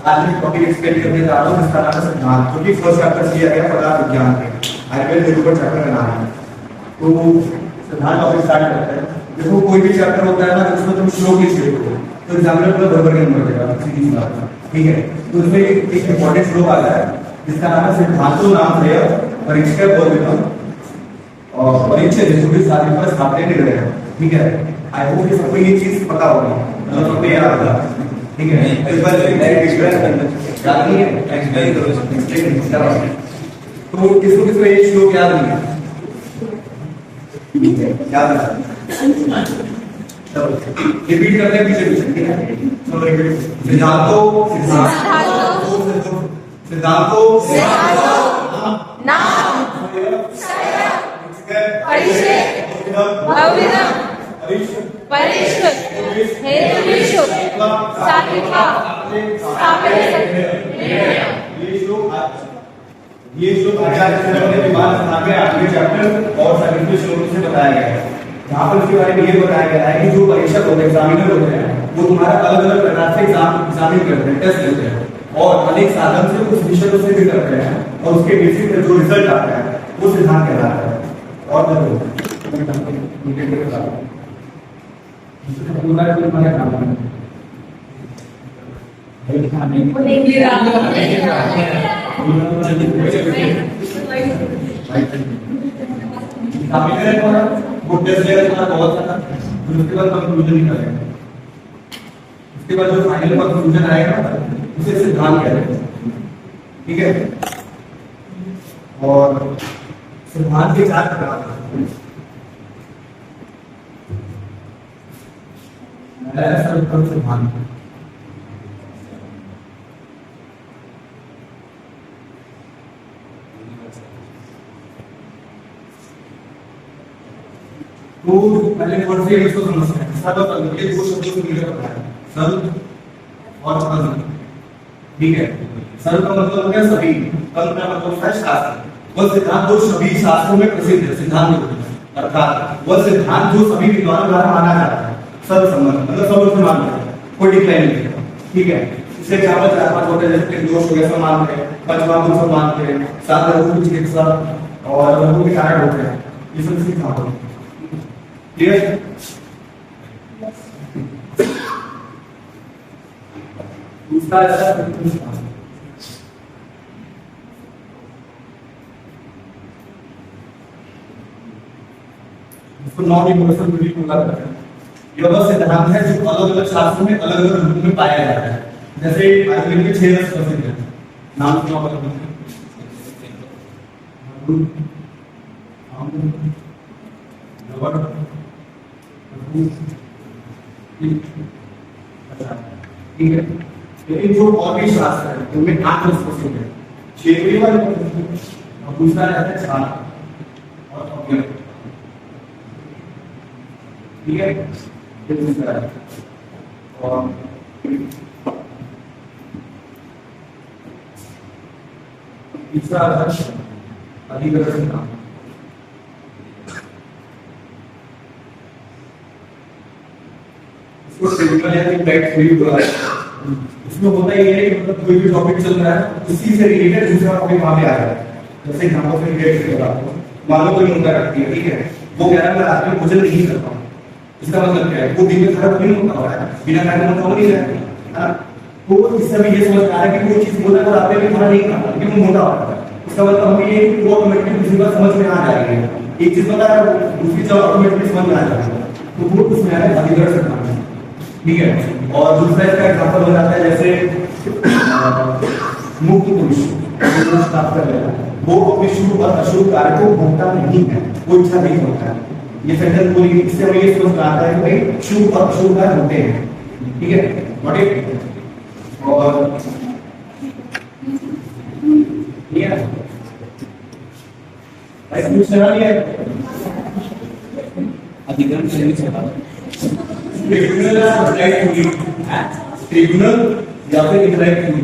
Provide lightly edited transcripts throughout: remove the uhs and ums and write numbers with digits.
आज मैं topic explain करने जा रहा हूँ जिसका नाम है सिद्धांत, जो कि फर्स्ट चैप्टर दिया गया पदार्थ विज्ञान में। आयुर्वेद के ऊपर चैप्टर का नाम है। तो सिद्धांत टॉपिक स्टार्ट करते हैं। देखो कोई भी चैप्टर होता है ना, उसमें तुम श्लोक लिख रहे हो तो एग्जामिनर पूरा भर के नंबर देगा, सीधी बात है, ठीक है। तो उसमें एक इंपॉर्टेंट श्लोक आता है जिसका नाम है सिद्धांतो नाम है परीक्षा बोधितम और परीक्षा जिसको सारे पर स्थापने निकलेगा, ठीक है। आई होप सबको ये चीज पता होगी, मतलब सबको याद होगा, ठीक है। इस बार याद नहीं है, एक्सप्लेन करो, एक्सप्लेन करो। तो किसको ये श्लोक याद नहीं है? याद है? चलो रिपीट करते हैं पीछे पीछे, ठीक है। चलो रिपीट। सिद्धांतो नाम परिष्कृत हेतुषु सात्विका ये श्लोक आचार्य ने विवाद स्थान आठवें चैप्टर और 7वें श्लोक से बताया गया है। यहाँ पर इसके बारे में ये बताया गया है कि जो परीक्षक होते हैं, एग्जामिनर होते हैं, वो तुम्हारा अलग अलग प्रकार से एग्जामिन करते हैं, टेस्ट लेते हैं और अनेक साधन से उस विषय को सिद्ध करते हैं और उसके बेसिस पे जो रिजल्ट आता है वो सिद्धांत कहलाता है। और उसके बाद कंक्लूजन निकालेगा। उसके बाद जो फाइनल कंक्लूजन आएगा उसे सिद्धांत कहते हैं, ठीक है। और सिद्धांत के चार प्रकार हैं। सिद्धांत तो पहले वर्ड से इसको समझते हैं। सब ये दो शब्दों को मिलकर बनता है, सर्व और अन, ठीक है। सर्व का मतलब हो गया सभी, अन का मतलब होता है शास्त्र। वह सिद्धांत जो सभी शास्त्रों में प्रसिद्ध है, सिद्धांत अर्थात वह सिद्धांत जो सभी विद्वानों द्वारा माना जाता है, सर्वसम्मत मतलब सब लोग मानते हैं, कोई डिक्लाइन नहीं है, ठीक है। इससे चार पांच होते हैं, जैसे दोष हो गया सब मानते हैं, पंचमांग सब मानते हैं, सात रोगों की चिकित्सा और रोगों के कारण होते हैं, ये सब इसकी खाते हैं, क्लियर। दूसरा इसको नॉन यूनिवर्सल बिलीफ बोला जाता है। यह वह सिद्धांत है जो अलग अलग शास्त्रों में अलग अलग रूप में पाया जाता है। जैसे आयुर्वेद में 6 रस प्रसिद्ध है, नाम सुना होगा तुमने? ठीक है। लेकिन जो और भी शास्त्र है उनमें 8 रस प्रसिद्ध है। 6वें वाले और दूसरा रहता है 4 और ठीक है। और तीसरा अधिकरण नाम, इसको ट्रिब्यूनल या इम्पैक्ट थ्योरी बोला है। इसमें होता ये है कि मतलब कोई भी टॉपिक चल रहा है उसी से रिलेटेड दूसरा टॉपिक वहां पे आ रहा है। जैसे एग्जांपल से रिलेट कर रहा हूं, मान लो कोई मुद्दा रखती है, ठीक है। वो कह रहा है मैं रात में भोजन नहीं करता हूं, इसका मतलब क्या है? वो दिन में खराब नहीं होता है, बिना खाने में तो नहीं रहता है। तो इससे भी ये समझ आ रहा है कि कोई चीज बोला तो रात में खाना नहीं खाता लेकिन वो मोटा होता है। इसका मतलब हमें ये वो ऑटोमेटिकली दूसरी बात समझ में आ जाएगी। एक चीज बता रहा है दूसरी चीज ऑटोमेटिकली समझ में आ जाएगी, तो वो उसमें है अधिकरण सिद्धांत, ठीक है। और दूसरा इसका एग्जांपल हो जाता है जैसे मुक्त पुरुष प्राप्त कर लेना, वो अपने शुभ और अशुभ कार्य को भोगता नहीं है, वो इच्छा नहीं होता है। ये सेंटेंस बोली, इससे हमें ये समझ में आता है कि भाई शुभ और अशुभ कार्य होते हैं, ठीक है। और ये ऐसे कुछ नहीं है अधिकरण से नहीं चला। ट्रिब्यूनल या फिर इंटरैक्ट हुई,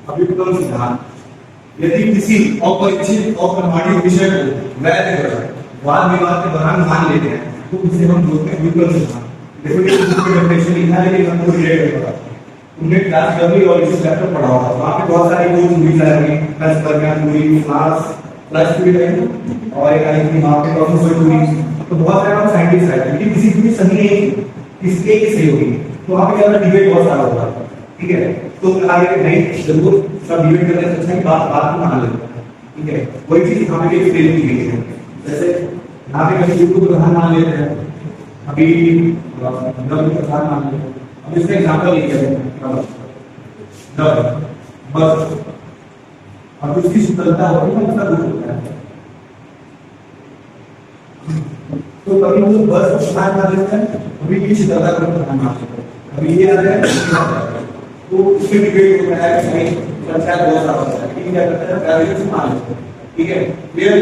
अभी प्रथम सिद्धांत, यदि किसी अपरिचित अप्रमाणित विषय को वैध वाद विवाद के दौरान मान लेते हैं तो उसे हम बोलते हैं व्युत्पन्न सिद्धांत। देखो ये डेफिनेशन लिखा है लेकिन हमको रिलेट कर रहा है। तुमने क्लास कर ली और इसी चैप्टर पढ़ा होगा, वहाँ पे बहुत सारी कोर्स मूवीज आ रही हैं, प्लस प्रज्ञान मूवी, मार्स प्लस भी है और एक आई थी वहाँ पे कॉस्मोस मूवी। तो बहुत सारे साइंटिस्ट आए थे लेकिन किसी की भी सही नहीं थी, किसके की सही होगी, तो वहाँ पे क्या डिबेट बहुत सारा होता है। ठीक है, तो आगे नहीं जरूर सब डिबेट करने से अच्छा है बात को मान लेते हैं। ठीक है, वही चीज यहाँ पे एक्सप्लेन की गई है। जैसे यहाँ पे कभी यूट्यूब प्रधान मान लेते हैं, अभी प्रधान मान लेते हैं। अब इसका एग्जाम्पल लिखे बस अब उसकी शीतलता होगी ना उसका दुख होता है। तो कभी हम लोग बस को प्रधान मान लेते हैं, कभी की शीतलता को प्रधान मान लेते हैं, कभी ये आ जाए तो उसके डिबेट होता है कि नहीं चर्चा बहुत सारा होता है। ठीक है, क्या करते हैं से मान लेते हैं। ठीक है, क्लियर।